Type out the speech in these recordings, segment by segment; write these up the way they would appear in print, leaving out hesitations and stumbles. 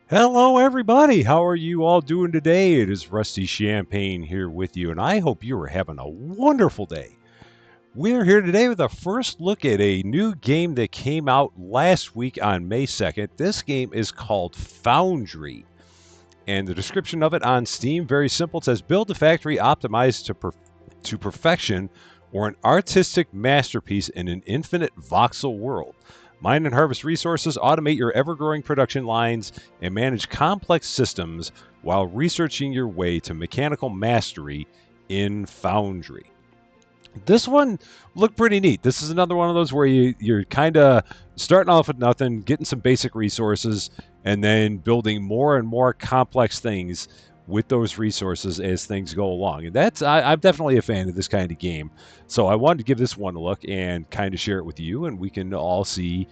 Hello, everybody. How are you all doing today? It is Rusty Champaign here with you, and I hope you are having a wonderful day. We're here today with a first look at a new game that came out last week on May 2nd. This game is called Foundry, and the description of it on Steam very simple. It says build a factory optimized to perfection or an artistic masterpiece in an infinite voxel world. Mine and harvest resources, automate your ever growing production lines, and manage complex systems while researching your way to mechanical mastery in Foundry. This one looked pretty neat. This is another one of those where you're kind of starting off with nothing, getting some basic resources, and then building more and more complex things with those resources as things go along. And I'm definitely a fan of this kind of game. So I wanted to give this one a look and kind of share it with you, and we can all see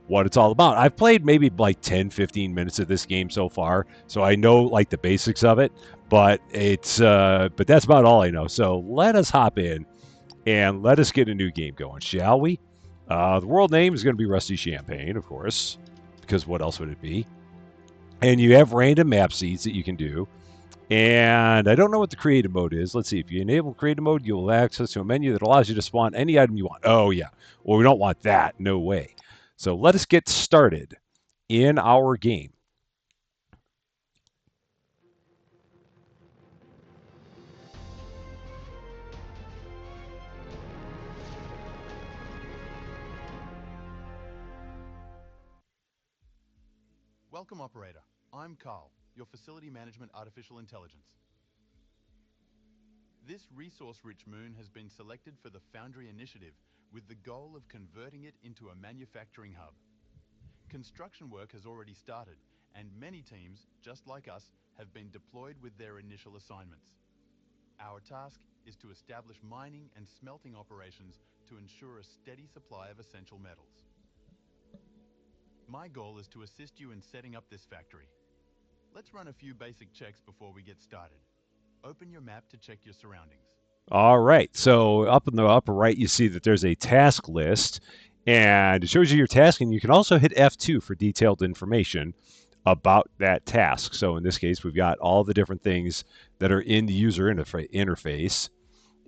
what it's all about. I've played maybe like 10, 15 minutes of this game so far, so I know like the basics of it, but but that's about all I know. So let us hop in and let us get a new game going, shall we? The world name is going to be Rusty Champaign, of course, because what else would it be? And you have random map seeds that you can do. And I don't know what the creative mode is. Let's see. If you enable creative mode, you'll have access to a menu that allows you to spawn any item you want. Oh, yeah. Well, we don't want that. No way. So let us get started in our game. Welcome, operator. I'm Carl, your facility management artificial intelligence. This resource-rich moon has been selected for the Foundry initiative with the goal of converting it into a manufacturing hub. Construction work has already started, and many teams, just like us, have been deployed with their initial assignments. Our task is to establish mining and smelting operations to ensure a steady supply of essential metals. My goal is to assist you in setting up this factory. Let's run a few basic checks before we get started. Open your map to check your surroundings. All right. So up in the upper right, you see that there's a task list, and it shows you your task, and you can also hit F2 for detailed information about that task. So in this case, we've got all the different things that are in the user interface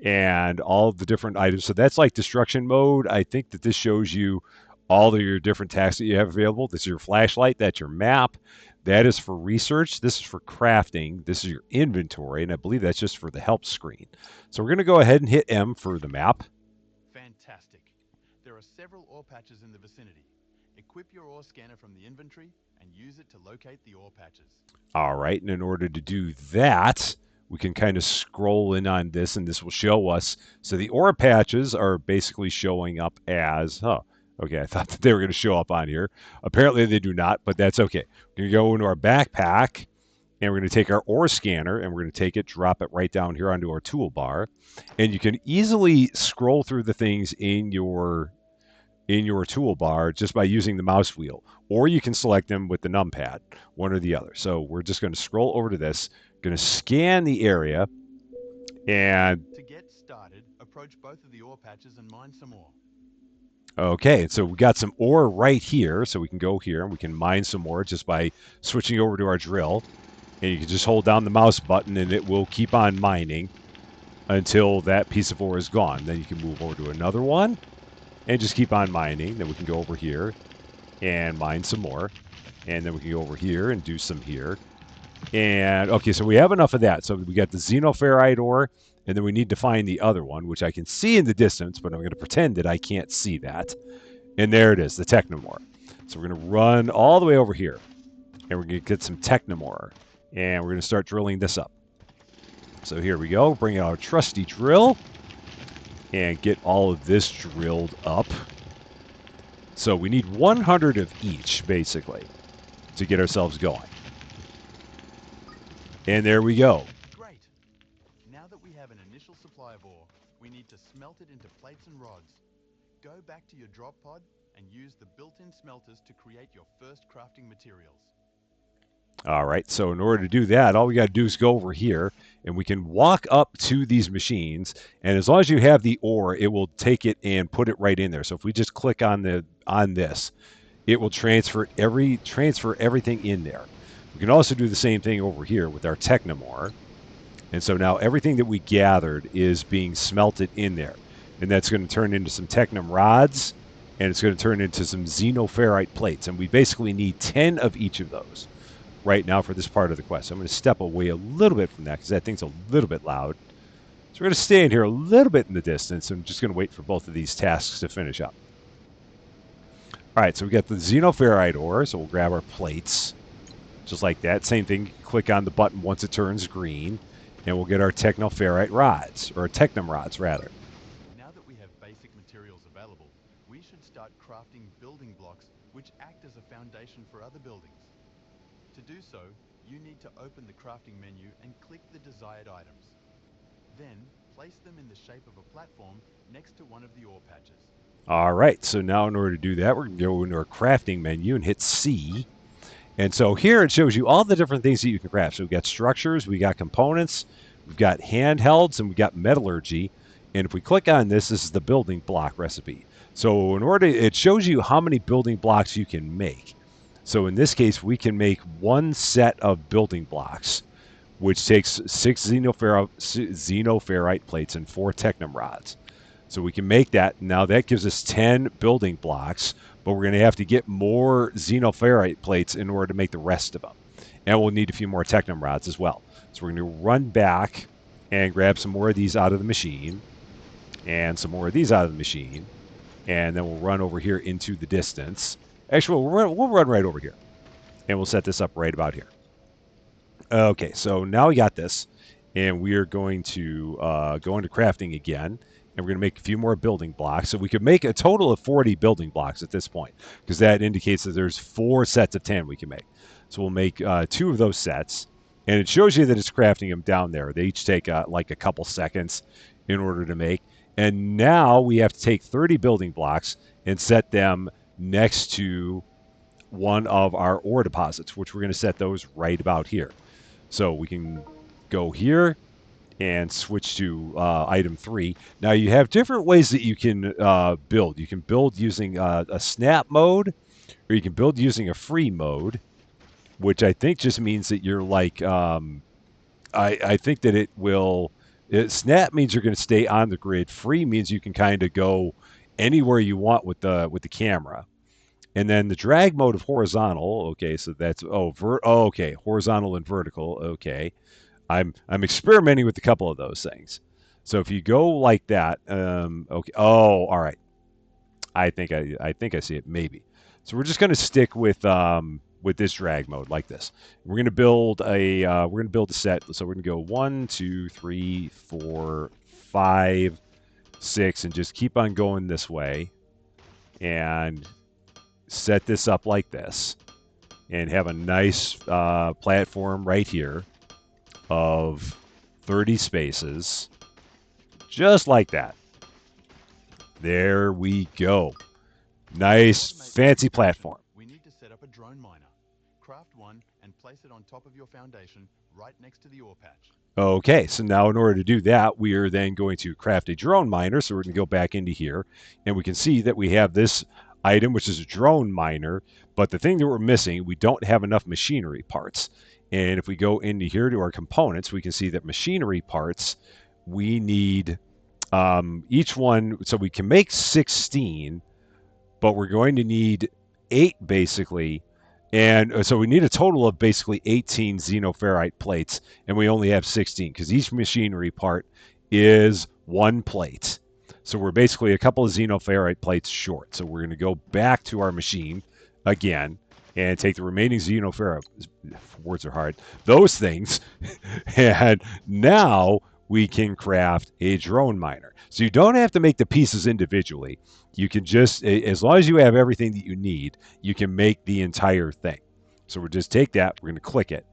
and all the different items. So that's like destruction mode. I think that this shows you all of your different tasks that you have available. This is your flashlight. That's your map. That is for research. This is for crafting. This is your inventory. And I believe that's just for the help screen. So we're going to go ahead and hit M for the map. Fantastic. There are several ore patches in the vicinity. Equip your ore scanner from the inventory and use it to locate the ore patches. All right. And in order to do that, we can kind of scroll in on this, and this will show us. So the ore patches are basically showing up as, okay, I thought that they were going to show up on here. Apparently they do not, but that's okay. We're going to go into our backpack, and we're going to take our ore scanner, and we're going to take it, drop it right down here onto our toolbar. And you can easily scroll through the things in your toolbar just by using the mouse wheel, or you can select them with the numpad, one or the other. So we're just going to scroll over to this, going to scan the area, and To get started, approach both of the ore patches and mine some ore. okay, so we got some ore right here, so we can go here and we can mine some ore just by switching over to our drill. And you can just hold down the mouse button and it will keep on mining until that piece of ore is gone. Then you can move over to another one and just keep on mining. Then we can go over here and mine some more. And then we can go over here and do some here. And okay, so we have enough of that. So we got the xenoferrite ore, and then we need to find the other one, which I can see in the distance, but I'm going to pretend that I can't see that. And there it is, the technomore. So we're going to run all the way over here, and we're going to get some technomore, and we're going to start drilling this up. So here we go. Bring out our trusty drill and get all of this drilled up. So we need 100 of each, basically, to get ourselves going. And there we go. Great. Now that we have an initial supply of ore, we need to smelt it into plates and rods. Go back to your drop pod and use the built-in smelters to create your first crafting materials. All right, so in order to do that, all we got to do is go over here, and we can walk up to these machines, and as long as you have the ore, it will take it and put it right in there. So if we just click on this, it will transfer everything in there. We can also do the same thing over here with our Technomore. And so now everything that we gathered is being smelted in there. And that's going to turn into some Technum rods, and it's going to turn into some xenoferrite plates. And we basically need 10 of each of those right now for this part of the quest. So I'm going to step away a little bit from that because that thing's a little bit loud. So we're going to stay in here a little bit in the distance. I'm just going to wait for both of these tasks to finish up. All right, so we got the xenoferrite ore, so we'll grab our plates, just like that. Same thing, click on the button once it turns green, and we'll get our technoferrite rods, or technum rods, rather. Now that we have basic materials available, we should start crafting building blocks which act as a foundation for other buildings. To do so, you need to open the crafting menu and click the desired items. Then, place them in the shape of a platform next to one of the ore patches. All right, so now in order to do that, we're going to go into our crafting menu and hit C. And so here it shows you all the different things that you can craft. So we've got structures, we got components, we've got handhelds, and we've got metallurgy. And if we click on this, this is the building block recipe. So in order, it shows you how many building blocks you can make. So in this case, we can make one set of building blocks, which takes 6 xenoferrite plates and 4 technum rods. So we can make that. Now that gives us 10 building blocks, but we're going to have to get more xenoferrite plates in order to make the rest of them. And we'll need a few more technum rods as well. So we're going to run back and grab some more of these out of the machine, and some more of these out of the machine, and then we'll run over here into the distance. Actually, we'll run right over here, and we'll set this up right about here. Okay, so now we got this, and we are going to go into crafting again, and we're going to make a few more building blocks. So we could make a total of 40 building blocks at this point, because that indicates that there's 4 sets of 10 we can make. So we'll make 2 of those sets, and it shows you that it's crafting them down there. They each take like a couple seconds in order to make. And now we have to take 30 building blocks and set them next to one of our ore deposits, which we're going to set those right about here. So we can go here and switch to item 3. Now you have different ways that you can build. You can build using a snap mode, or you can build using a free mode, which I think just means that you're like, I think that it will, snap means you're going to stay on the grid. Free means you can kind of go anywhere you want with the camera. And then the drag mode of horizontal, okay, so that's, okay, horizontal and vertical, okay. I'm experimenting with a couple of those things. So if you go like that, okay. Oh, all right. I think I see it. Maybe. So we're just going to stick with this drag mode like this. We're going to build a set. So we're going to go 1, 2, 3, 4, 5, 6, and just keep on going this way, and set this up like this, and have a nice platform right here of 30 spaces, just like that. There we go. Nice, fancy platform. We need to set up a drone miner. Craft one and place it on top of your foundation right next to the ore patch. Okay, so now in order to do that, we are then going to craft a drone miner. So we're going to go back into here, and we can see that we have this item, which is a drone miner. But the thing that we're missing, we don't have enough machinery parts. And if we go into here to our components, we can see that machinery parts, we need each one. So we can make 16, but we're going to need 8 basically. And so we need a total of basically 18 xenoferrite plates, and we only have 16 because each machinery part is 1 plate. So we're basically a couple of xenoferrite plates short. So we're going to go back to our machine again and take the remaining xenoferrite, words are hard, those things, and now we can craft a drone miner. So you don't have to make the pieces individually. You can just, as long as you have everything that you need, you can make the entire thing. So we'll just take that, we're going to click it,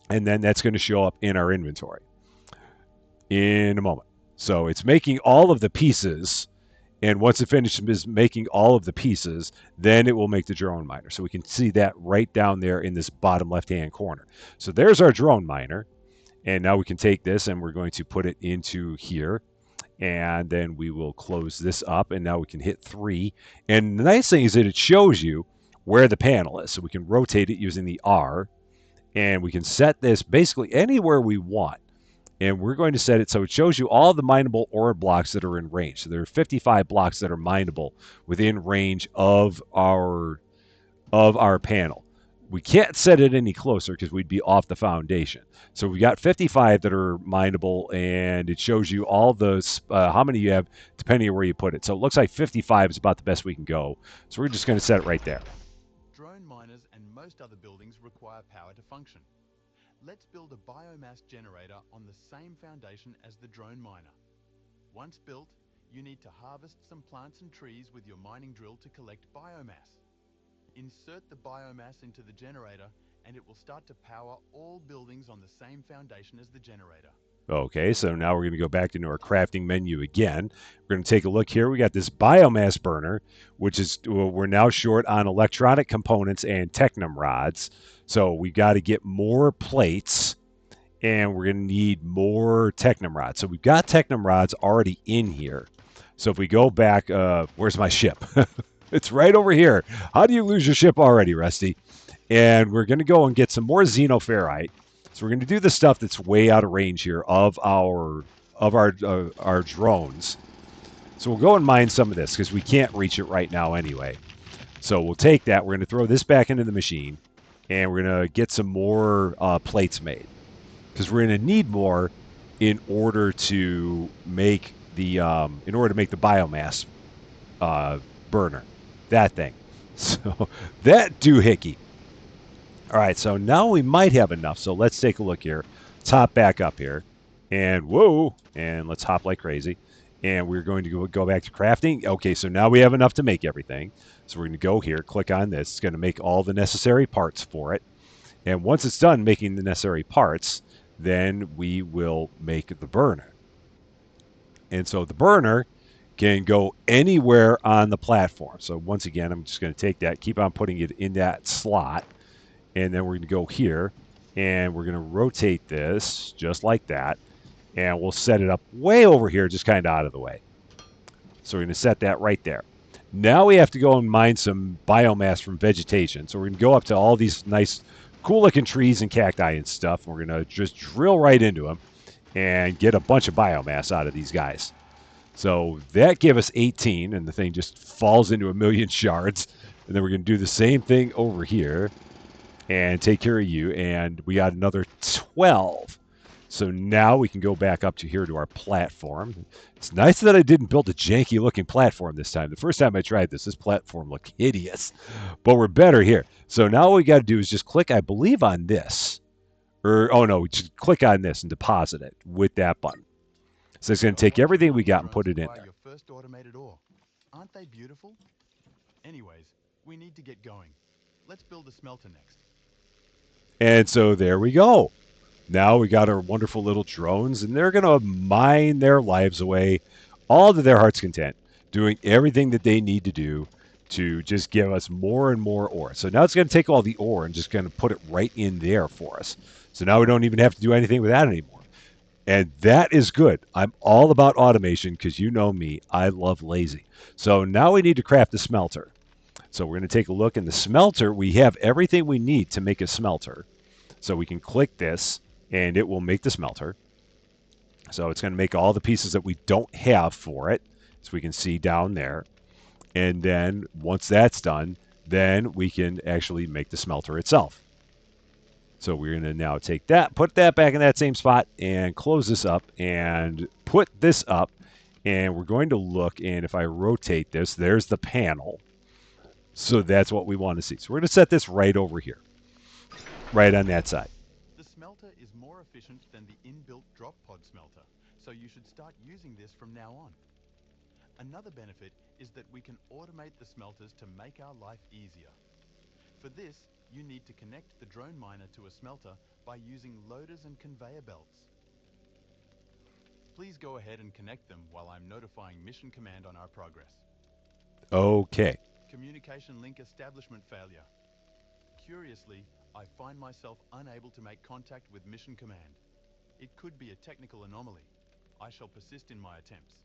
and then that's going to show up in our inventory in a moment. So it's making all of the pieces, and once it finishes making all of the pieces, then it will make the drone miner. So we can see that right down there in this bottom left-hand corner. So there's our drone miner, and now we can take this and we're going to put it into here. And then we will close this up, and now we can hit 3. And the nice thing is that it shows you where the panel is. So we can rotate it using the R, And we can set this basically anywhere we want. And we're going to set it so it shows you all the mineable ore blocks that are in range. So there are 55 blocks that are mineable within range of our panel. We can't set it any closer because we'd be off the foundation. So we got 55 that are mineable, and it shows you all the how many you have depending on where you put it. So it looks like 55 is about the best we can go. So we're just going to set it right there. Drone miners and most other buildings require power to function. Let's build a biomass generator on the same foundation as the drone miner. Once built, you need to harvest some plants and trees with your mining drill to collect biomass. Insert the biomass into the generator and it will start to power all buildings on the same foundation as the generator. Okay, so now we're going to go back into our crafting menu again. We're going to take a look here. We got this biomass burner, which is, we're now short on electronic components and technum rods. So we got to get more plates, and we're going to need more technum rods. So we've got technum rods already in here. So if we go back, where's my ship? It's right over here. How do you lose your ship already, Rusty? And we're going to go and get some more xenoferrite. So we're going to do the stuff that's way out of range here of our drones. So we'll go and mine some of this because we can't reach it right now anyway. So we'll take that. We're going to throw this back into the machine, and we're going to get some more plates made because we're going to need more in order to make the biomass burner, that thing. So that doohickey. All right, so now we might have enough. So let's take a look here. Let's hop back up here. And whoa, and let's hop like crazy. And we're going to go back to crafting. Okay, so now we have enough to make everything. So we're going to go here, click on this. It's going to make all the necessary parts for it. And once it's done making the necessary parts, then we will make the burner. And so the burner can go anywhere on the platform. So once again, I'm just going to take that, keep on putting it in that slot. And then we're going to go here, and we're going to rotate this just like that, and we'll set it up way over here, just kind of out of the way. So we're going to set that right there. Now we have to go and mine some biomass from vegetation. So we're going to go up to all these nice, cool-looking trees and cacti and stuff. And we're going to just drill right into them and get a bunch of biomass out of these guys. So that gave us 18, and the thing just falls into a million shards. And then we're going to do the same thing over here and take care of you, and we got another 12. So now we can go back up to here to our platform. It's nice that I didn't build a janky looking platform this time. The first time I tried this platform looked hideous, but we're better here. So now all we got to do is just click, I believe, on this. Or, oh no, we just click on this and deposit it with that button. So it's going to take everything we got and put it in there. Your first automated ore. Aren't they beautiful? Anyways, we need to get going. Let's build a smelter next. And so there we go. Now we got our wonderful little drones, and they're going to mine their lives away, all to their heart's content, doing everything that they need to do to just give us more and more ore. So now it's going to take all the ore and just going to put it right in there for us. So now we don't even have to do anything with that anymore. And that is good. I'm all about automation because you know me. I love lazy. So now we need to craft the smelter. So we're going to take a look in the smelter. We have everything we need to make a smelter. So we can click this, and it will make the smelter. So it's going to make all the pieces that we don't have for it, as we can see down there. And then once that's done, then we can actually make the smelter itself. So we're going to now take that, put that back in that same spot, and close this up, and put this up. And we're going to look, and if I rotate this, there's the panel. So that's what we want to see. So we're going to set this right over here, right on that side. The smelter is more efficient than the inbuilt drop pod smelter, so you should start using this from now on. Another benefit is that we can automate the smelters to make our life easier. For this, you need to connect the drone miner to a smelter by using loaders and conveyor belts. Please go ahead and connect them while I'm notifying Mission Command on our progress. Okay. Communication link establishment failure. Curiously, I find myself unable to make contact with Mission Command. It could be a technical anomaly. I shall persist in my attempts.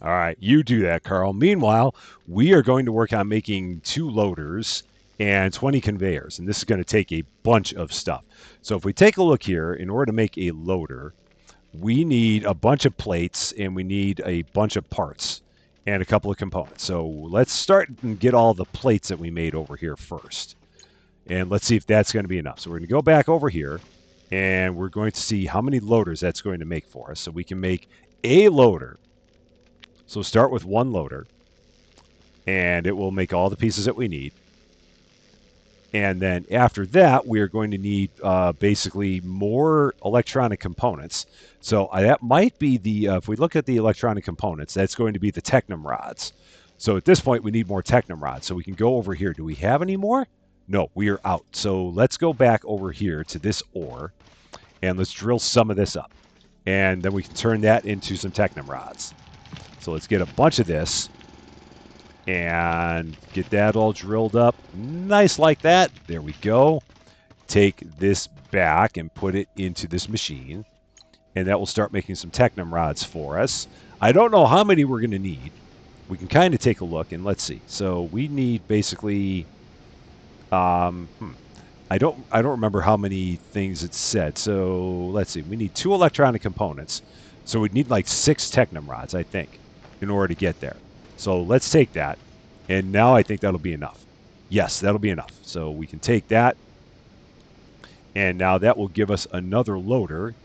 All right, you do that, Carl. Meanwhile, we are going to work on making 2 loaders, and 20 conveyors. And this is going to take a bunch of stuff. So if we take a look here, in order to make a loader, we need a bunch of plates and we need a bunch of parts and a couple of components. So let's start and get all the plates that we made over here first. And let's see if that's going to be enough. So we're going to go back over here and we're going to see how many loaders that's going to make for us. So we can make a loader. So start with one loader and it will make all the pieces that we need. And then after that, we are going to need basically more electronic components. So that might be the, if we look at the electronic components, that's going to be the technum rods. So at this point, we need more technum rods. So we can go over here. Do we have any more? No, we are out. So let's go back over here to this ore, and let's drill some of this up. And then we can turn that into some technum rods. So let's get a bunch of this and get that all drilled up nice like that. There we go. Take this back and put it into this machine, and that will start making some technum rods for us. I don't know how many we're going to need. We can kind of take a look and let's see. So we need basically I don't remember how many things it said. So let's see. We need 2 electronic components. So we'd need like 6 technum rods, I think, in order to get there. So let's take that. And now I think that'll be enough. Yes, that'll be enough. So we can take that. And now that will give us another loader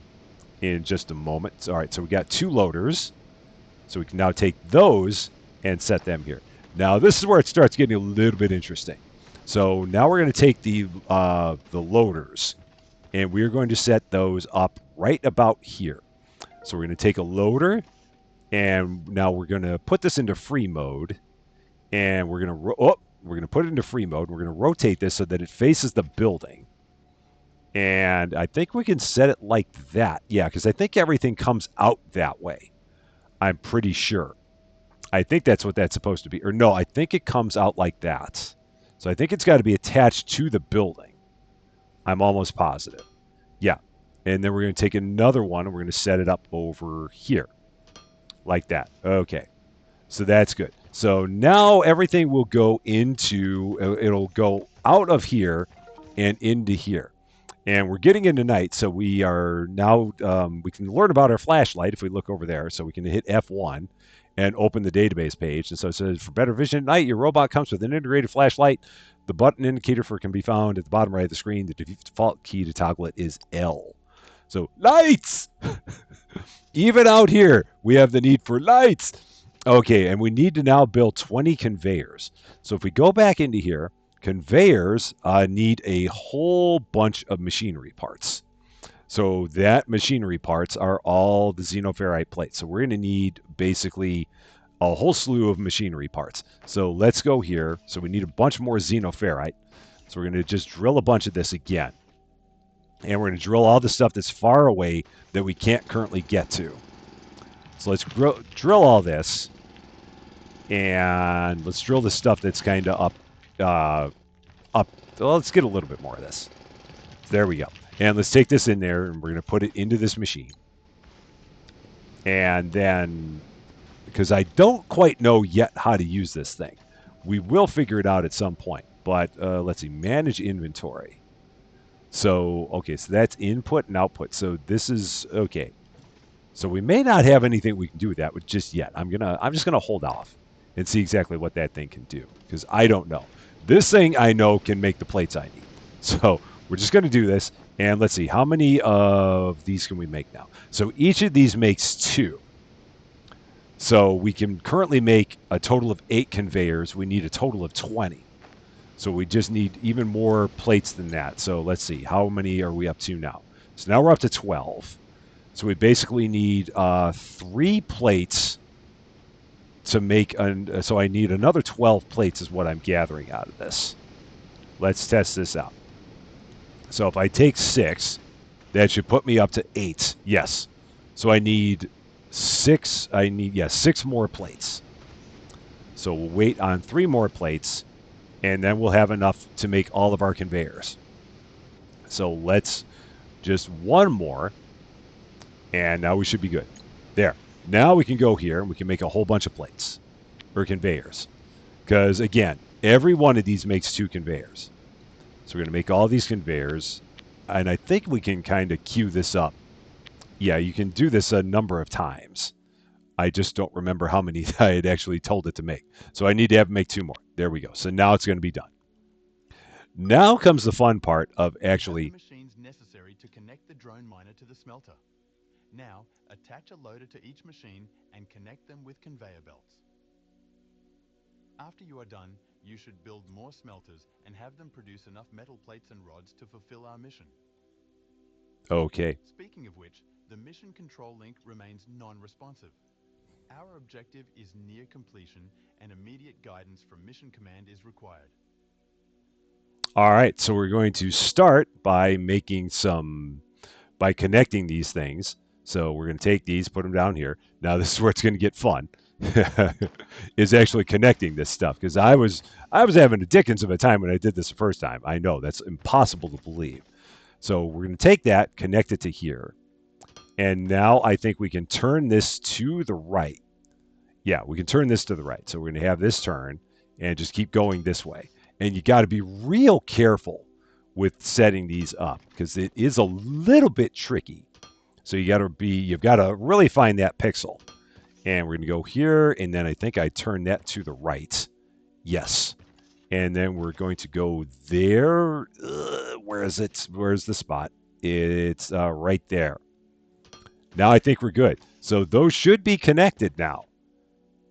in just a moment. All right, so we got 2 loaders. So we can now take those and set them here. Now this is where it starts getting a little bit interesting. So now we're going to take the loaders, and we're going to set those up right about here. So we're going to take a loader, and now we're going to put this into free mode, and we're going to put it into free mode. We're going to rotate this so that it faces the building. And I think we can set it like that. Yeah, because I think everything comes out that way. I'm pretty sure. I think that's what that's supposed to be. Or no, I think it comes out like that. So I think it's got to be attached to the building. I'm almost positive. Yeah. And then we're going to take another one and we're going to set it up over here. Like that. Okay. So that's good. So now everything will go into, it'll go out of here and into here. And we're getting into night, so we are now, we can learn about our flashlight if we look over there. So we can hit F1 and open the database page. And so it says, for better vision at night, your robot comes with an integrated flashlight. The button indicator for it can be found at the bottom right of the screen. The default key to toggle it is L. So lights! Even out here, we have the need for lights. Okay, and we need to now build 20 conveyors. So if we go back into here, conveyors need a whole bunch of machinery parts. So that machinery parts are all the xenoferrite plates. So we're going to need basically a whole slew of machinery parts. So let's go here. So we need a bunch more xenoferrite. So we're going to just drill a bunch of this again. And we're going to drill all the stuff that's far away that we can't currently get to. So let's drill all this. And let's drill the stuff that's kind of up. Well, let's get a little bit more of this. There we go. And let's take this in there, and we're going to put it into this machine. And then, because I don't quite know yet how to use this thing. We will figure it out at some point. But let's see, manage inventory. So, okay, so that's input and output. So this is, okay. So we may not have anything we can do with that just yet. I'm just gonna hold off and see exactly what that thing can do, because I don't know. This thing I know can make the plates I need. So we're just going to do this. And let's see, how many of these can we make now? So each of these makes 2. So we can currently make a total of 8 conveyors. We need a total of 20. So we just need even more plates than that. So let's see, how many are we up to now? So now we're up to 12. So we basically need 3 plates to make, so I need another 12 plates is what I'm gathering out of this. Let's test this out. So if I take 6, that should put me up to 8. Yes. So I need 6, 6 more plates. So we'll wait on 3 more plates, and then we'll have enough to make all of our conveyors. So let's just 1 more, and now we should be good. There. Now we can go here and we can make a whole bunch of plates or conveyors. Because again, Every one of these makes 2 conveyors. So we're going to make all these conveyors. And I think we can kind of queue this up. Yeah, you can do this a number of times. I just don't remember how many I had actually told it to make. So I need to have it make 2 more. There we go. So now it's going to be done. Now comes the fun part of You have the actually, machines necessary to connect the drone miner to the smelter. Now, attach a loader to each machine and connect them with conveyor belts. After you are done, you should build more smelters and have them produce enough metal plates and rods to fulfill our mission. okay. Speaking of which, the mission control link remains non-responsive. Our objective is near completion and immediate guidance from mission command is required. All right. So we're going to start by by connecting these things. So we're going to take these, put them down here. Now this is where it's going to get fun. Is actually connecting this stuff because I was having a dickens of a time when I did this the first time. I know that's impossible to believe. So we're going to take that, connect it to here, and now I think we can turn this to the right. Yeah, we can turn this to the right. So we're going to have this turn and just keep going this way. And you got to be real careful with setting these up because it is a little bit tricky. So you've got to really find that pixel. And we're going to go here, and then I think I turn that to the right. Yes. And then we're going to go there. Where is it? Where's the spot? It's right there. Now I think we're good. So those should be connected now.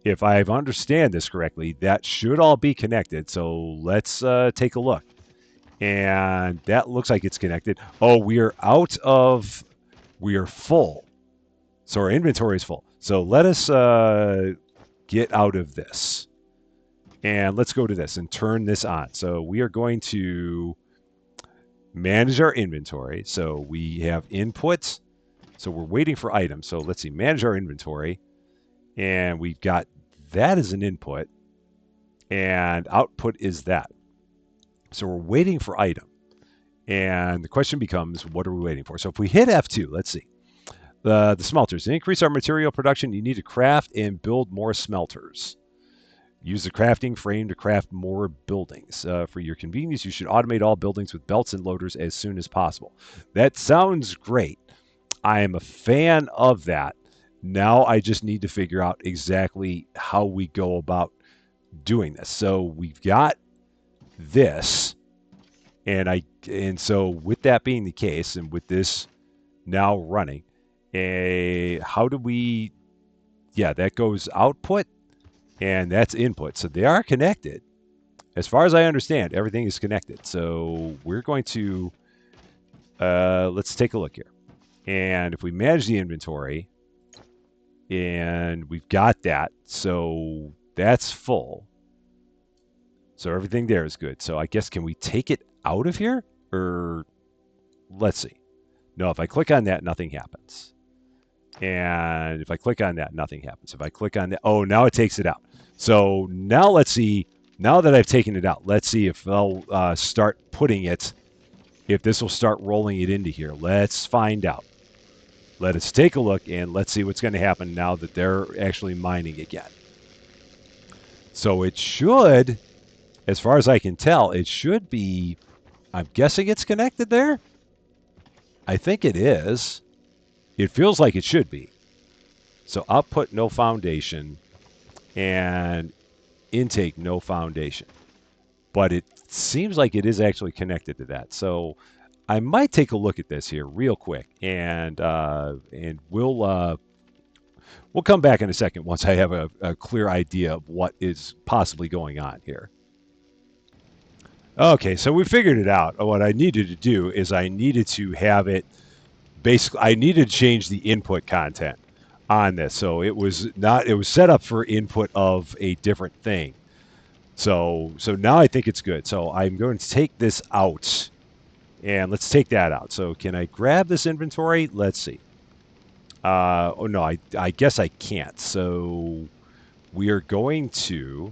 If I understand this correctly, that should all be connected. So let's take a look. And that looks like it's connected. Oh, we are full. So our inventory is full. So let us get out of this. And let's go to this and turn this on. So we are going to manage our inventory. So we have inputs. So we're waiting for items. So let's see, manage our inventory. And we've got that as an input. And output is that. So we're waiting for item. And the question becomes, what are we waiting for? So if we hit F2, let's see. The smelters. To increase our material production, you need to craft and build more smelters. Use the crafting frame to craft more buildings. For your convenience, you should automate all buildings with belts and loaders as soon as possible. That sounds great. I am a fan of that. Now I just need to figure out exactly how we go about doing this. So we've got this, and so with that being the case, and with this now running, how do we? Yeah, that goes output, and that's input. So they are connected. As far as I understand, everything is connected. So we're going to let's take a look here. And if we manage the inventory, and we've got that, so that's full. So everything there is good. So I guess, can we take it out of here? Or let's see. No, if I click on that, nothing happens. And if I click on that, nothing happens. If I click on that, oh, now it takes it out. So now let's see. Now that I've taken it out, let's see if they'll start putting it, if this will start rolling it into here. Let's find out. Let us take a look, and let's see what's going to happen now that they're actually mining again. So it should, as far as I can tell, it should be, I'm guessing it's connected there. I think it is. It feels like it should be. So output, no foundation, and intake, no foundation. But it seems like it is actually connected to that. So I might take a look at this here real quick, and we'll come back in a second once I have a clear idea of what is possibly going on here. Okay, so we figured it out. What I needed to do is I needed to have it, basically, I needed to change the input content on this. So it was set up for input of a different thing. So now I think it's good. So I'm going to take this out, and let's take that out. So can I grab this inventory? Let's see. Oh no, I guess I can't. So we are going to,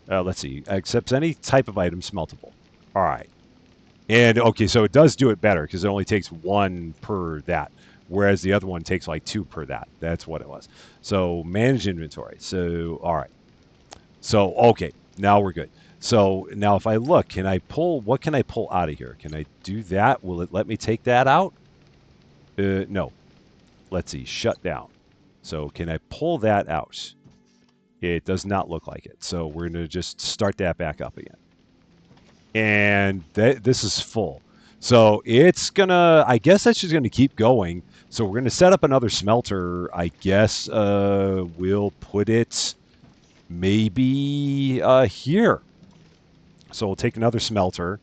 let's see, accepts any type of item smeltable. All right. And okay, so it does do it better because it only takes 1 per that, whereas the other one takes like 2 per that. That's what it was. So manage inventory. So, all right. So, okay, now we're good. So now if I look, can I pull, what can I pull out of here? Can I do that? Will it let me take that out? No. Let's see, shut down. So can I pull that out? It does not look like it. So we're going to just start that back up again. And this is full. So it's going to, I guess that's just going to keep going. So we're going to set up another smelter. I guess we'll put it maybe here. So we'll take another smelter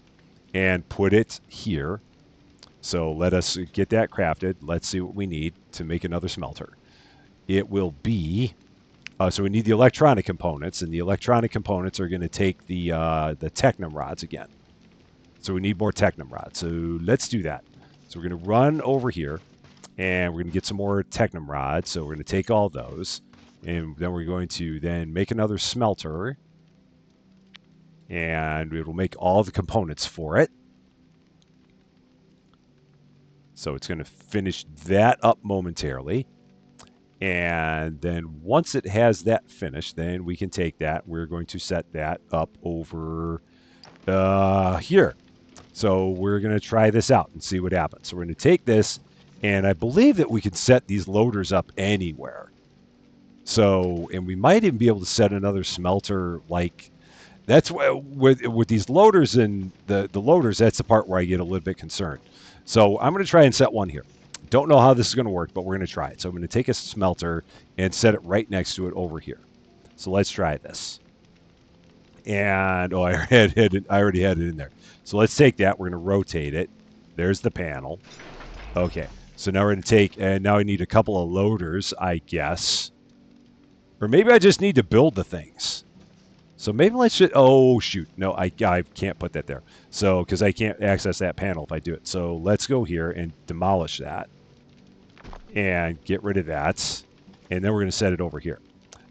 and put it here. So let us get that crafted. Let's see what we need to make another smelter. It will be, so we need the electronic components, and the electronic components are going to take the technum rods again. So we need more technum rods. So let's do that. So we're going to run over here, and we're going to get some more technum rods. So we're going to take all those, and then we're going to then make another smelter, and it will make all the components for it. So it's going to finish that up momentarily. And then once it has that finished, then we can take that. We're going to set that up over here. So we're going to try this out and see what happens. So we're going to take this, and I believe that we can set these loaders up anywhere. So, and we might even be able to set another smelter like, that's why with these loaders and the loaders, that's the part where I get a little bit concerned. So I'm going to try and set one here. Don't know how this is going to work, but we're going to try it. So I'm going to take a smelter and set it right next to it over here. So let's try this. And, oh, I already had it in there. So let's take that. We're going to rotate it. There's the panel. Okay. So now we're going to take, and now I need a couple of loaders, I guess. Or maybe I just need to build the things. So maybe let's just, oh, shoot. No, I can't put that there. So, because I can't access that panel if I do it. So let's go here and demolish that. And get rid of that. And then we're going to set it over here.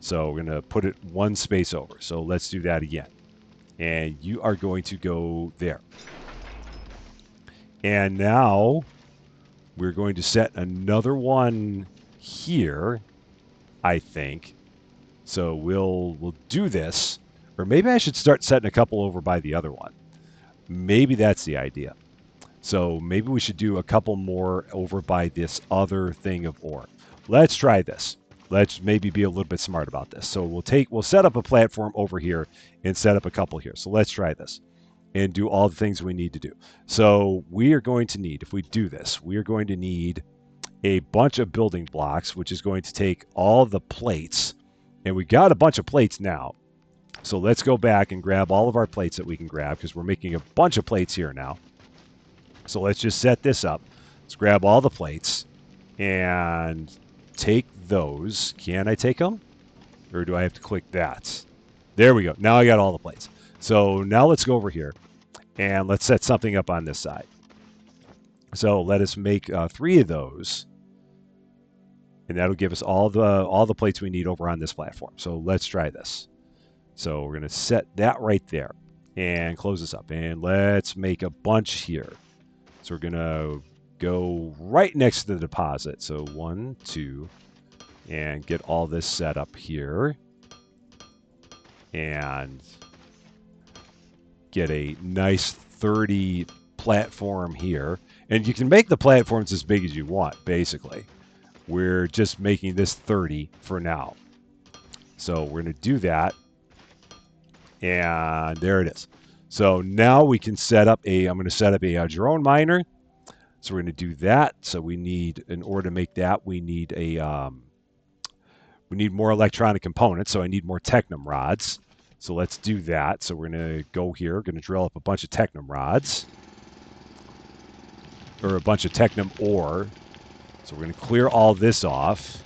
So we're going to put it one space over. So let's do that again. And you are going to go there. And now we're going to set another one here, I think. So we'll do this. Or maybe I should start setting a couple over by the other one. Maybe that's the idea. So maybe we should do a couple more over by this other thing of ore. Let's try this. Let's maybe be a little bit smart about this. So we'll set up a platform over here and set up a couple here. So let's try this and do all the things we need to do. So we are going to need, if we do this, we are going to need a bunch of building blocks, which is going to take all the plates. And we got a bunch of plates now. So let's go back and grab all of our plates that we can grab because we're making a bunch of plates here now. So let's just set this up. Let's grab all the plates and take those. Can I take them? Or do I have to click that? There we go. Now I got all the plates. So now let's go over here and let's set something up on this side. So let us make 3 of those. And that'll give us all the plates we need over on this platform. So let's try this. So we're going to set that right there and close this up. And let's make a bunch here. So we're going to go right next to the deposit. So 1, 2, and get all this set up here. And get a nice 30 platform here. And you can make the platforms as big as you want, basically. We're just making this 30 for now. So we're going to do that. And there it is. So now we can set up I'm going to set up a drone miner. So we're going to do that. So we need, in order to make that, we need more electronic components. So I need more technum rods. So let's do that. So we're going to go here. We're going to drill up a bunch of technum rods. Or a bunch of technum ore. So we're going to clear all this off.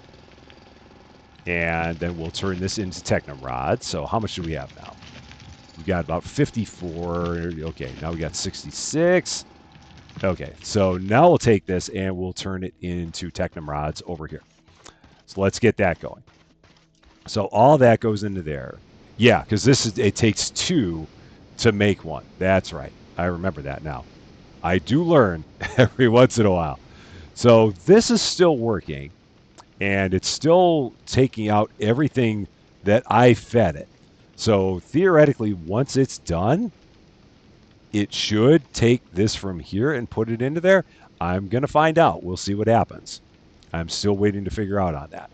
And then we'll turn this into technum rods. So how much do we have now? We got about 54. Okay, now we got 66. Okay, so now we'll take this and we'll turn it into technum rods over here. So let's get that going. So all that goes into there. Yeah, because it takes 2 to make 1. That's right. I remember that now. I do learn every once in a while. So this is still working, and it's still taking out everything that I fed it. So theoretically, once it's done, it should take this from here and put it into there. I'm going to find out. We'll see what happens. I'm still waiting to figure out on that.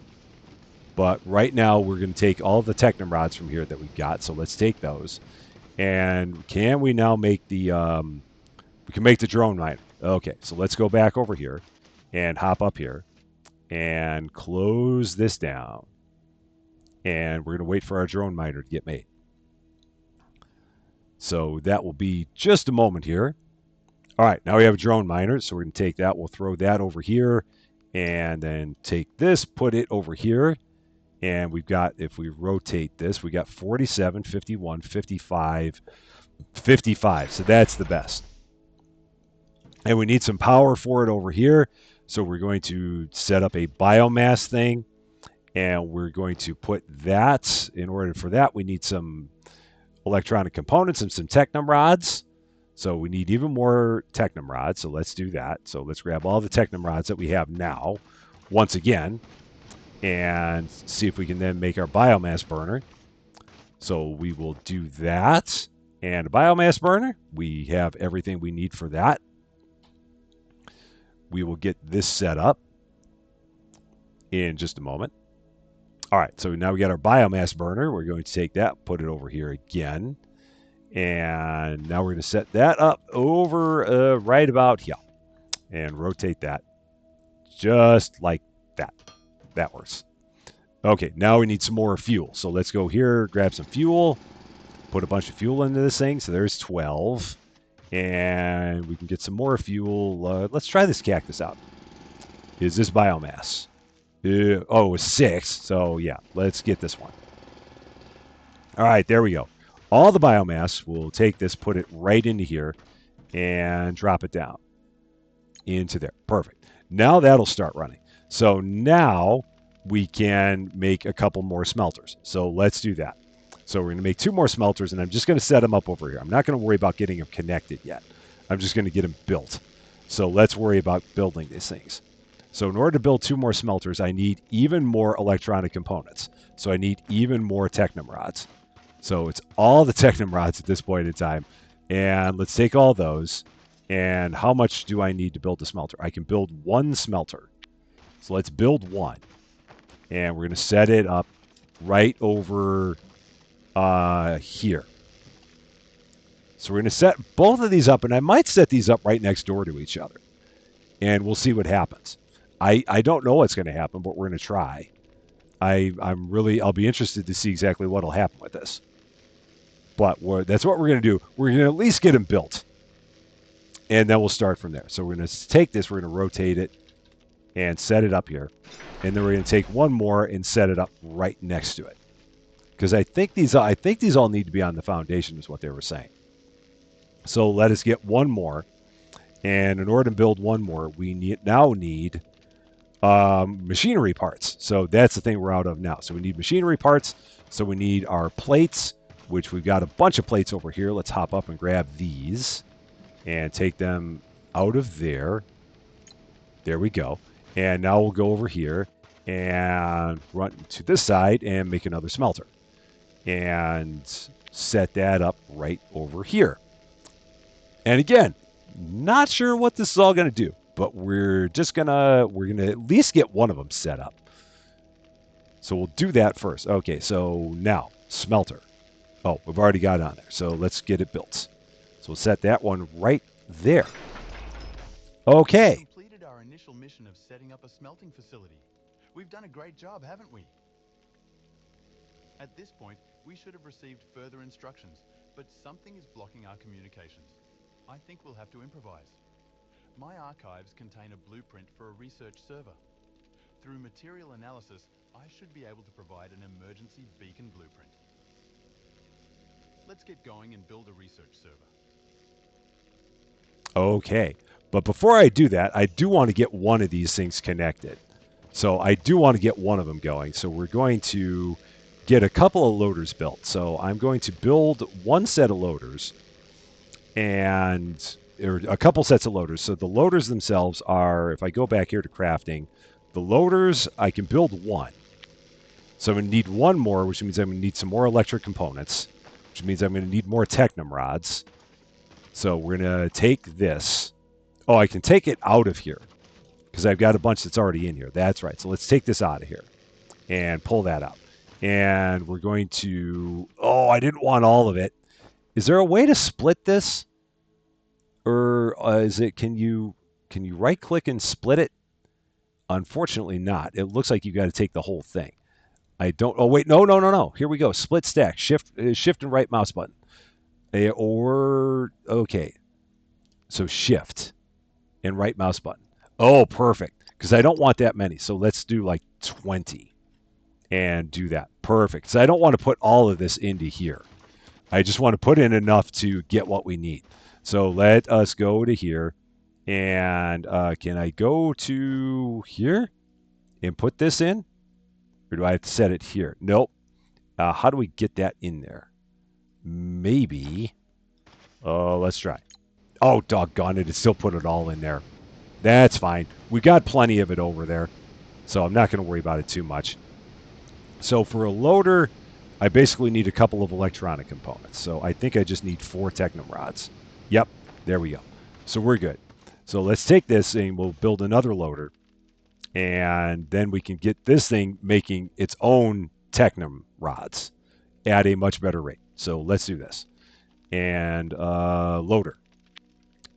But right now, we're going to take all the Technum rods from here that we've got. So let's take those. And can we now make the, we can make the drone miner. Okay, so let's go back over here and hop up here and close this down. And we're going to wait for our drone miner to get made. So that will be just a moment here. All right, now we have a drone miner, so we're going to take that. We'll throw that over here and then take this, put it over here. And we've got, if we rotate this, we got 47, 51, 55, 55. So that's the best. And we need some power for it over here. So we're going to set up a biomass thing. And we're going to put that, in order for that, we need some electronic components and some Technum rods. So we need even more Technum rods. So let's do that. So let's grab all the Technum rods that we have now, once again, and see if we can then make our biomass burner. So we will do that. And a biomass burner, we have everything we need for that. We will get this set up in just a moment. All right, so now we got our biomass burner. We're going to take that, put it over here again. And now we're going to set that up over right about here. And rotate that just like that. That works. Okay, now we need some more fuel. So let's go here, grab some fuel, put a bunch of fuel into this thing. So there's 12. And we can get some more fuel. Let's try this cactus out. Is this biomass? Oh, it was 6. So yeah, let's get this one. All right, there we go. All the biomass, we'll take this, put it right into here, and drop it down into there. Perfect. Now that'll start running. So now we can make a couple more smelters. So let's do that. So we're going to make 2 more smelters, and I'm just going to set them up over here. I'm not going to worry about getting them connected yet. I'm just going to get them built. So let's worry about building these things. So in order to build 2 more smelters, I need even more electronic components. So I need even more Technum rods. So it's all the Technum rods at this point in time. And let's take all those. And how much do I need to build a smelter? I can build 1 smelter. So let's build 1. And we're going to set it up right over here. So we're going to set both of these up. And I might set these up right next door to each other. And we'll see what happens. I don't know what's going to happen, but we're going to try. I'll be interested to see exactly what will happen with this. But that's what we're going to do. We're going to at least get them built. And then we'll start from there. So we're going to take this, we're going to rotate it and set it up here. And then we're going to take one more and set it up right next to it. Because I think these all need to be on the foundation is what they were saying. So let us get one more. And in order to build one more, we now need machinery parts. So that's the thing we're out of now. So we need machinery parts. So we need our plates, which we've got a bunch of plates over here. Let's hop up and grab these and take them out of there. There we go. And now we'll go over here and run to this side and make another smelter. And set that up right over here. And again, not sure what this is all going to do, but we're going to at least get one of them set up. So we'll do that first. Okay, so now, smelter. Oh, we've already got it on there, so let's get it built. So we'll set that one right there. Okay. We've completed our initial mission of setting up a smelting facility. We've done a great job, haven't we? At this point, we should have received further instructions, but something is blocking our communications. I think we'll have to improvise. My archives contain a blueprint for a research server. Through material analysis, I should be able to provide an emergency beacon blueprint. Let's get going and build a research server. Okay, but before I do that, I do want to get one of these things connected. So I do want to get one of them going. So we're going to get a couple of loaders built. So I'm going to build one set of loaders or a couple sets of loaders. So the loaders themselves are, if I go back here to crafting, the loaders, I can build one. So I'm going to need one more, which means I'm going to need some more electric components, which means I'm going to need more technum rods. So we're going to take this. Oh, I can take it out of here because I've got a bunch that's already in here. That's right. So let's take this out of here and pull that out. And we're going to. Oh, I didn't want all of it. Is there a way to split this, or is it? Can you right click and split it? Unfortunately, not. It looks like you got to take the whole thing. I don't. Oh wait, no, no, no, no. Here we go. Split stack. Shift and right mouse button. Or okay. So shift and right mouse button. Oh, perfect. Because I don't want that many. So let's do like 20 and do that. Perfect. So I don't want to put all of this into here. I just want to put in enough to get what we need. So let us go to here. And can I go to here and put this in? Or do I have to set it here? Nope. How do we get that in there? Maybe. Let's try. Oh, doggone it. It still put it all in there. That's fine. We got plenty of it over there. So I'm not going to worry about it too much. So for a loader, I basically need a couple of electronic components. So I think I just need 4 technum rods. Yep. There we go. So we're good. So let's take this and we'll build another loader. And then we can get this thing making its own technum rods at a much better rate. So let's do this. And loader.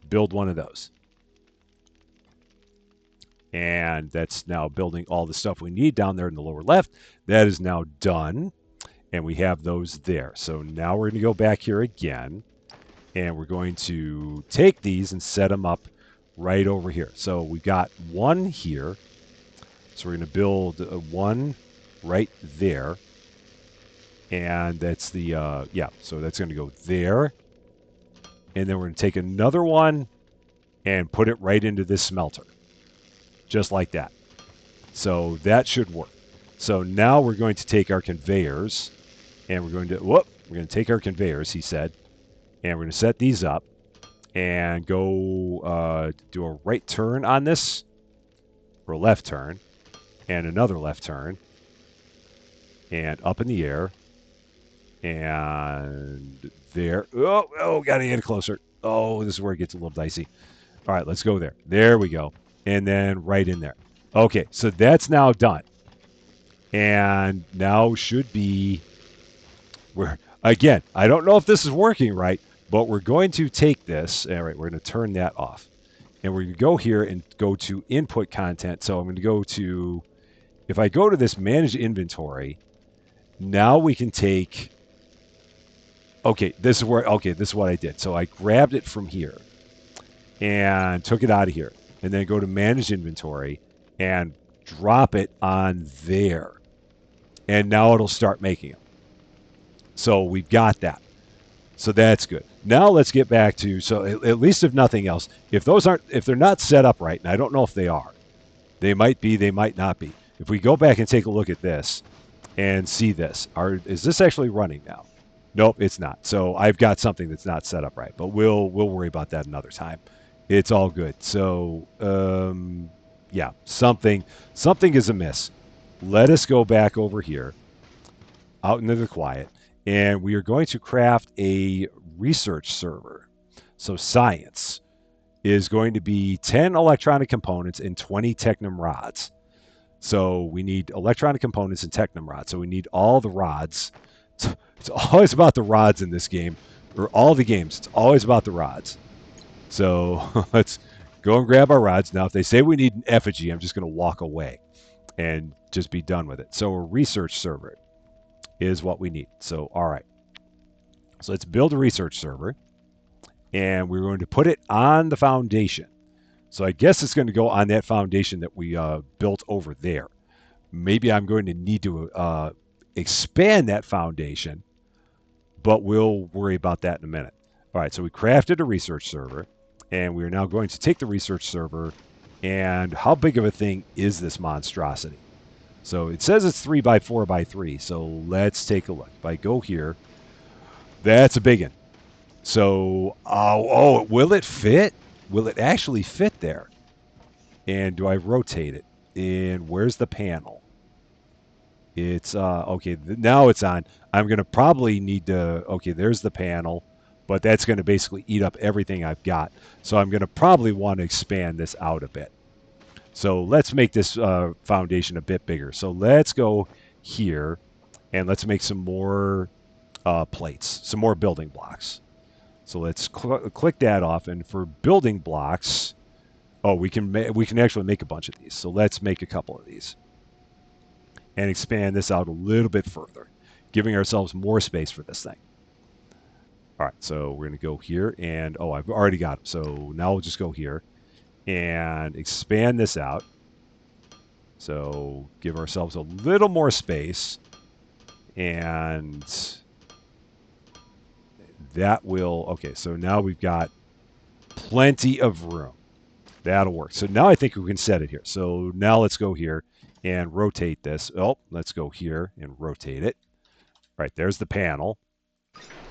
Build one of those. And that's now building all the stuff we need down there in the lower left. That is now done. And we have those there. So now we're going to go back here again. And we're going to take these and set them up right over here. So we've got one here. So we're going to build one right there. And that's the, yeah, so that's going to go there. And then we're going to take another one and put it right into this smelter. Just like that. So that should work. So now we're going to take our conveyors and we're going to take our conveyors, he said, and we're going to set these up and go do a right turn on this or a left turn and another left turn and up in the air and there. Oh, got to get closer. Oh, this is where it gets a little dicey. All right, let's go there. There we go. And then right in there. Okay, so that's now done. And now should be, we're, again, I don't know if this is working right, but we're going to take this. All right, we're going to turn that off. And we're going to go here and go to input content. So I'm going to go to, if I go to this manage inventory, now we can take, okay, this is what I did. So I grabbed it from here and took it out of here. And then go to manage inventory and drop it on there. And now it'll start making them. So we've got that. So that's good. Now let's get back to, so at least if nothing else, if they're not set up right, and I don't know if they are, they might be, they might not be. If we go back and take a look at this and see this, is this actually running now? Nope, it's not. So I've got something that's not set up right, but we'll worry about that another time. It's all good. So, yeah, something is amiss. Let us go back over here, out into the quiet, and we are going to craft a research server. So science is going to be 10 electronic components and 20 technum rods. So we need electronic components and technum rods. So we need all the rods. It's always about the rods in this game, or all the games. It's always about the rods. So let's go and grab our rods. Now, if they say we need an effigy, I'm just going to walk away and just be done with it. So a research server is what we need. So, all right. So let's build a research server. And we're going to put it on the foundation. So I guess it's going to go on that foundation that we built over there. Maybe I'm going to need to expand that foundation, but we'll worry about that in a minute. All right, so we crafted a research server. And we are now going to take the research server, and how big of a thing is this monstrosity? So it says it's 3 by 4 by 3. So let's take a look. If I go here, that's a big one. So, will it fit? Will it actually fit there? And do I rotate it? And where's the panel? It's okay. Now it's on. I'm going to probably need to. Okay, there's the panel, but that's going to basically eat up everything I've got. So I'm going to probably want to expand this out a bit. So let's make this foundation a bit bigger. So let's go here and let's make some more plates, some more building blocks. So let's click that off. And for building blocks, oh, we can actually make a bunch of these. So let's make a couple of these and expand this out a little bit further, giving ourselves more space for this thing. All right, so we're going to go here and, oh, I've already got them. So now we'll just go here and expand this out. So give ourselves a little more space, and that will, okay, so now we've got plenty of room. That'll work. So now I think we can set it here. So now let's go here and rotate this. Oh, let's go here and rotate it. All right, there's the panel.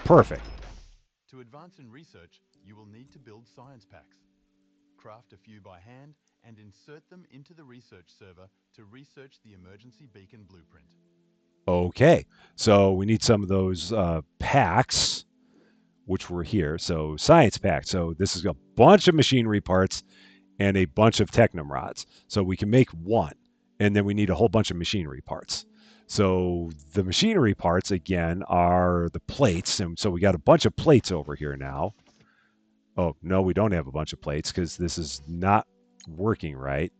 Perfect. To advance in research, you will need to build science packs. Craft a few by hand and insert them into the research server to research the emergency beacon blueprint. Okay, so we need some of those packs, which were here. So science pack. So this is a bunch of machinery parts and a bunch of technum rods. So we can make one, and then we need a whole bunch of machinery parts. So the machinery parts, again, are the plates. And so we got a bunch of plates over here now. Oh, no, we don't have a bunch of plates because this is not working right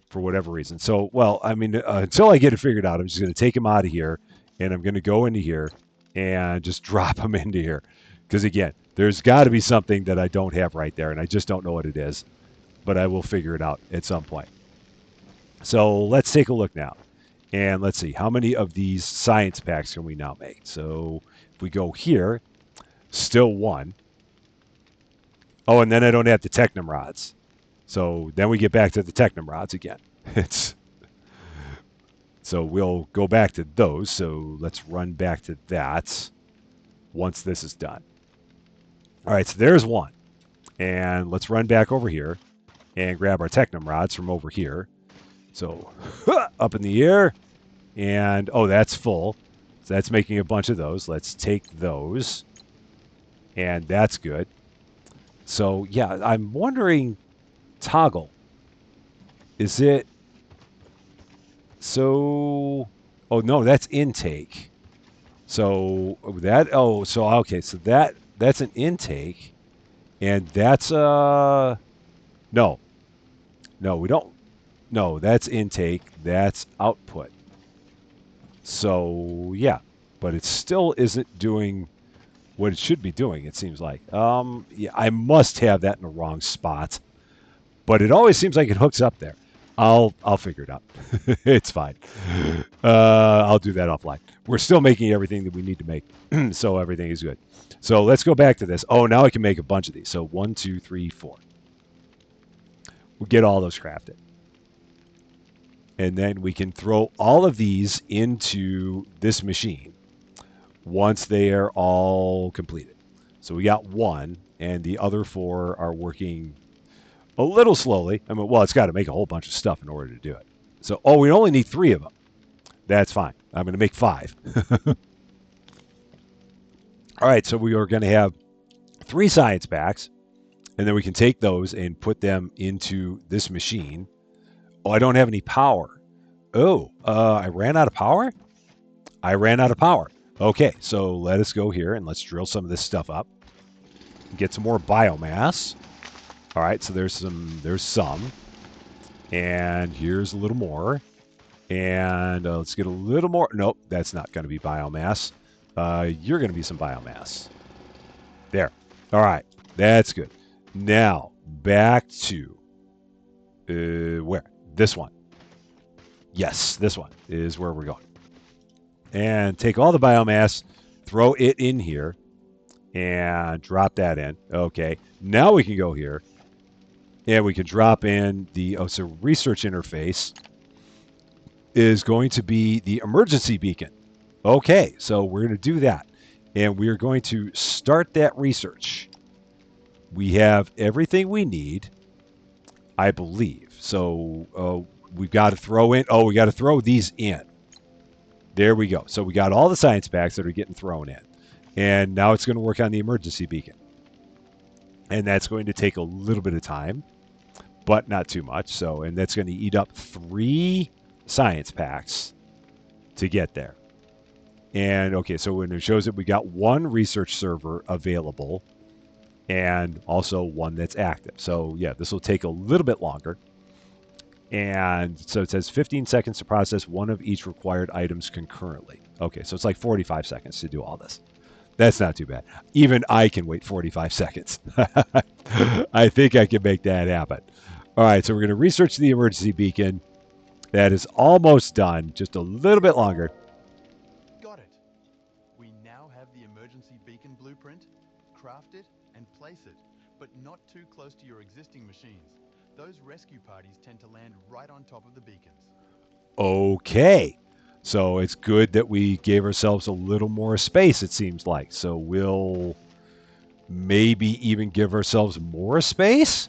for whatever reason. So, well, I mean, until I get it figured out, I'm just going to take them out of here, and I'm going to go into here and just drop them into here. Because, again, there's got to be something that I don't have right there, and I just don't know what it is. But I will figure it out at some point. So let's take a look now. And let's see, how many of these science packs can we now make? So if we go here, still one. Oh, and then I don't have the technum rods. So then we get back to the technum rods again. So we'll go back to those. So let's run back to that once this is done. All right, so there's one. And let's run back over here and grab our technum rods from over here. So up in the air, and oh, that's full. So that's making a bunch of those. Let's take those, and that's good. So yeah, I'm wondering, toggle, is it, so, oh no, that's intake. So that, oh, so okay, so that's an intake, and that's no, we don't. No, that's intake. That's output. So yeah, but it still isn't doing what it should be doing. It seems like. Yeah, I must have that in the wrong spot, but it always seems like it hooks up there. I'll figure it out. It's fine. I'll do that offline. We're still making everything that we need to make, so everything is good. So let's go back to this. Oh, now I can make a bunch of these. So 1, 2, 3, 4. We'll get all those crafted. And then we can throw all of these into this machine once they are all completed. So we got one, and the other 4 are working a little slowly. I mean, well, it's got to make a whole bunch of stuff in order to do it. So, oh, we only need 3 of them. That's fine. I'm going to make 5. All right, so we are going to have 3 science packs, and then we can take those and put them into this machine. Oh, I don't have any power. Oh, I ran out of power? I ran out of power. Okay, so let us go here and let's drill some of this stuff up. Get some more biomass. All right, so there's some. And here's a little more. And let's get a little more. Nope, that's not going to be biomass. You're going to be some biomass. There. All right, that's good. Now, back to where? This one. Yes, this one is where we're going. And take all the biomass, throw it in here, and drop that in. Okay, now we can go here, and we can drop in the, oh, so research interface is going to be the emergency beacon. Okay, so we're going to do that, and we're going to start that research. We have everything we need, I believe. So we've got to throw in, oh, we got to throw these in. There we go. So we got all the science packs that are getting thrown in. And now it's going to work on the emergency beacon. And that's going to take a little bit of time, but not too much. So, and that's going to eat up 3 science packs to get there. And okay, so when it shows that we got 1 research server available and also 1 that's active. So yeah, this will take a little bit longer. And so it says 15 seconds to process 1 of each required items concurrently. Okay, so it's like 45 seconds to do all this. That's not too bad. Even I can wait 45 seconds. I think I can make that happen. All right, so we're going to research the emergency beacon. That is almost done. Just a little bit longer. Got it. We now have the emergency beacon blueprint. Craft it and place it, but not too close to your existing machines. Those rescue parties tend to land right on top of the beacons. Okay. So it's good that we gave ourselves a little more space, it seems like. So we'll maybe even give ourselves more space?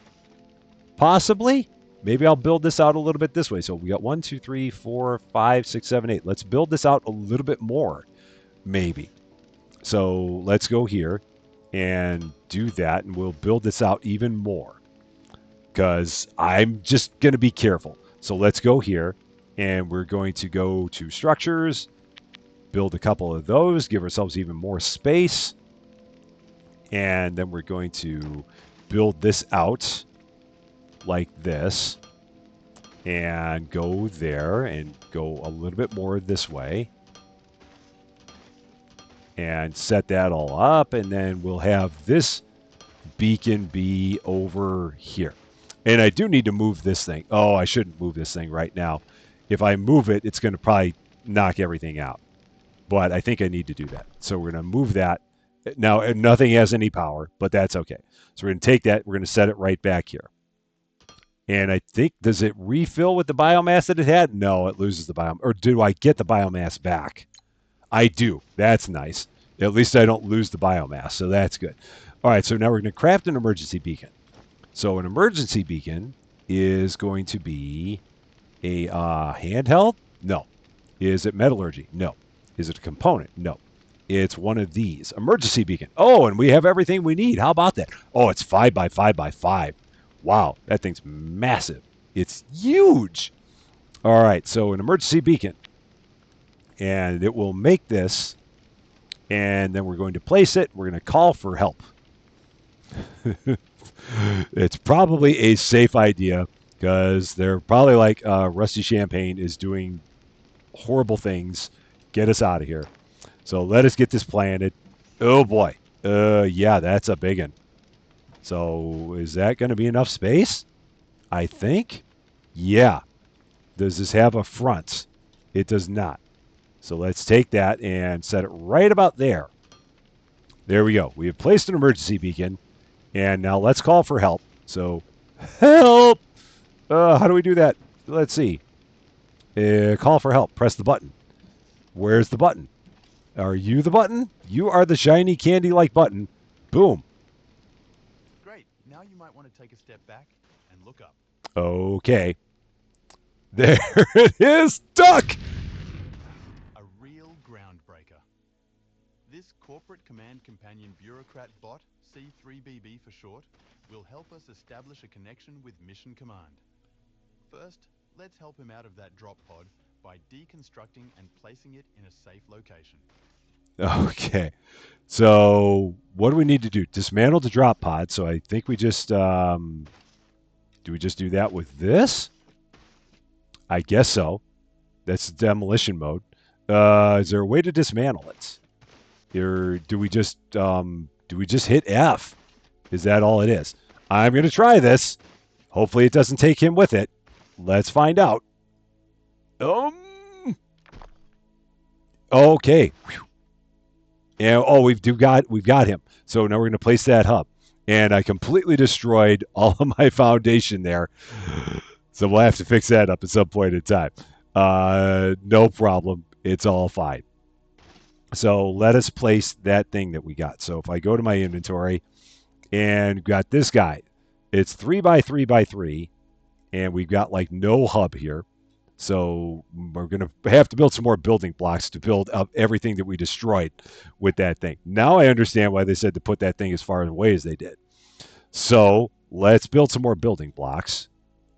Possibly? Maybe I'll build this out a little bit this way. So we got 1, 2, 3, 4, 5, 6, 7, 8. Let's build this out a little bit more, maybe. So let's go here and do that, and we'll build this out even more because I'm just going to be careful. So let's go here, and we're going to go to structures, build a couple of those, give ourselves even more space, and then we're going to build this out like this and go there and go a little bit more this way and set that all up, and then we'll have this beacon be over here. And I do need to move this thing. Oh, I shouldn't move this thing right now. If I move it, it's going to probably knock everything out. But I think I need to do that. So we're going to move that. Now, nothing has any power, but that's okay. So we're going to take that. We're going to set it right back here. And I think, does it refill with the biomass that it had? No, it loses the biomass. Or do I get the biomass back? I do. That's nice. At least I don't lose the biomass, so that's good. All right, so now we're going to craft an emergency beacon. So an emergency beacon is going to be a handheld? No. Is it metallurgy? No. Is it a component? No. It's one of these. Emergency beacon. Oh, and we have everything we need. How about that? Oh, it's 5 by 5 by 5. Wow, that thing's massive. It's huge. All right, so an emergency beacon. And it will make this, and then we're going to place it. We're going to call for help. It's probably a safe idea because they're probably like Rusty Champaign is doing horrible things. Get us out of here. So let us get this planted. Oh boy. Yeah, that's a big one. So is that going to be enough space? I think. Yeah. Does this have a front? It does not. So let's take that and set it right about there. There we go. We have placed an emergency beacon. And now let's call for help. So, help! How do we do that? Let's see. Call for help. Press the button. Where's the button? Are you the button? You are the shiny candy-like button. Boom. Great. Now you might want to take a step back and look up. Okay. There it is. Duck! A real groundbreaker. This corporate command companion bureaucrat bot, C3BB for short, will help us establish a connection with Mission Command. First, let's help him out of that drop pod by deconstructing and placing it in a safe location. Okay. So what do we need to do? Dismantle the drop pod. So I think we just, do we just do that with this? I guess so. That's demolition mode. Is there a way to dismantle it? Or do we just hit F? Is that all it is? I'm going to try this. Hopefully it doesn't take him with it. Let's find out. Okay. Whew. And we've got him. So now we're going to place that hub. And I completely destroyed all of my foundation there. So we'll have to fix that up at some point in time. No problem. It's all fine. So let us place that thing that we got. So if I go to my inventory and got this guy, it's 3 by 3 by 3, and we've got like no hub here. So we're going to have to build some more building blocks to build up everything that we destroyed with that thing. Now I understand why they said to put that thing as far away as they did. So let's build some more building blocks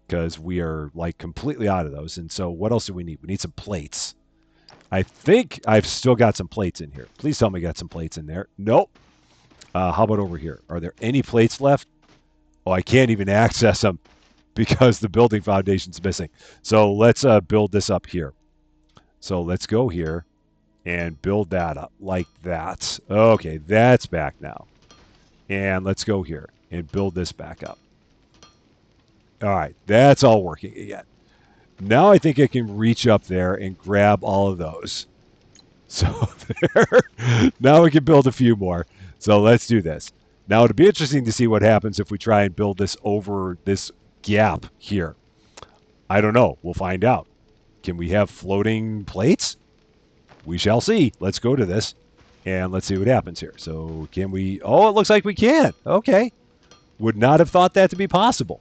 because we are like completely out of those. And so what else do we need? We need some plates. I think I've still got some plates in here. Please tell me I got some plates in there. Nope. How about over here? Are there any plates left? Oh, I can't even access them because the building foundation's missing. So let's build this up here. So let's go here and build that up like that. Okay, that's back now. And let's go here and build this back up. All right, that's all working again. Now I think I can reach up there and grab all of those. So there. Now we can build a few more. So let's do this. Now it'll be interesting to see what happens if we try and build this over this gap here. I don't know. We'll find out. Can we have floating plates? We shall see. Let's go to this and let's see what happens here. So can we? Oh, it looks like we can. Okay. Would not have thought that to be possible.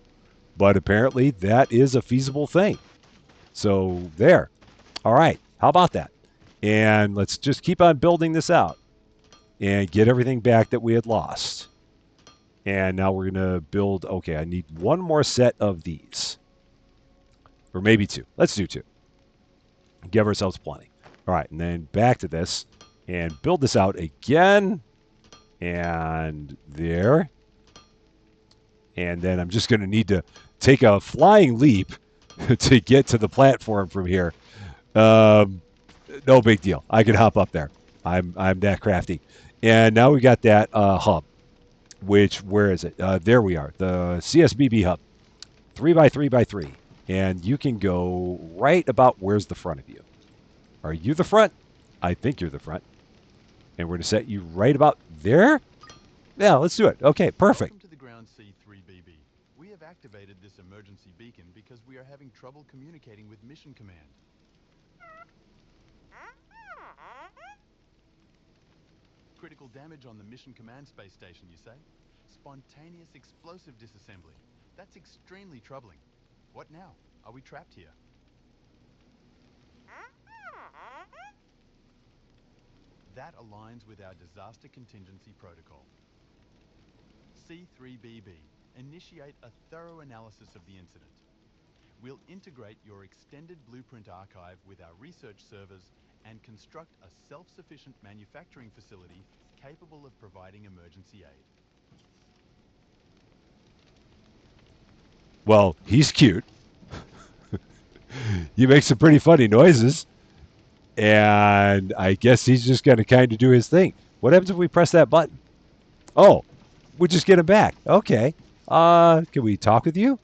But apparently that is a feasible thing. So there. All right. How about that? And let's just keep on building this out and get everything back that we had lost. And now we're going to build, okay, I need one more set of these. Or maybe two. Let's do two. Give ourselves plenty. All right, and then back to this and build this out again. And there. And then I'm just going to need to take a flying leap to get to the platform from here. No big deal. I can hop up there. I'm that crafty. And now we got that hub, which, where is it? There we are, the CSBB hub, 3x3x3. And you can go right about where's the front of you. Are you the front? I think you're the front. And we're going to set you right about there? Yeah, let's do it. Okay, perfect. Welcome to the ground C3BB. We have activated this emergency beacon because we are having trouble communicating with Mission Command. Critical damage on the Mission Command space station, you say? Spontaneous explosive disassembly. That's extremely troubling. What now? Are we trapped here? That aligns with our disaster contingency protocol. C3BB, initiate a thorough analysis of the incident. We'll integrate your extended blueprint archive with our research servers and construct a self-sufficient manufacturing facility capable of providing emergency aid. Well, he's cute. He makes some pretty funny noises. And I guess he's just going to kind of do his thing. What happens if we press that button? Oh, we just get him back. Okay. Can we talk with you?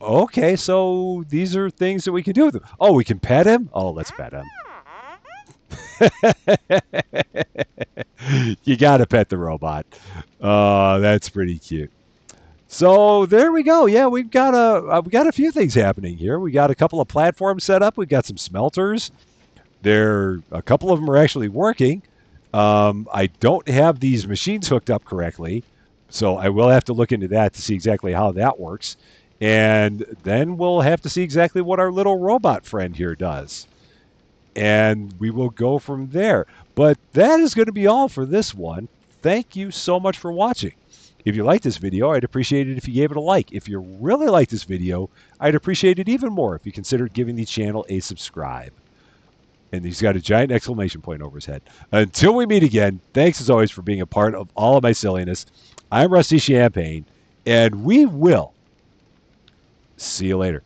Okay, so these are things that we can do with him. Oh, we can pet him? Oh, let's pet him. You got to pet the robot. That's pretty cute. So there we go. Yeah, we got a few things happening here. We got a couple of platforms set up. We got some smelters. A couple of them are actually working. I don't have these machines hooked up correctly, so I will have to look into that to see exactly how that works. And then we'll have to see exactly what our little robot friend here does. And we will go from there. But that is going to be all for this one. Thank you so much for watching. If you like this video, I'd appreciate it if you gave it a like. If you really like this video, I'd appreciate it even more if you considered giving the channel a subscribe. And he's got a giant exclamation point over his head. Until we meet again, thanks as always for being a part of all of my silliness. I'm Rusty Champaign, and we will see you later.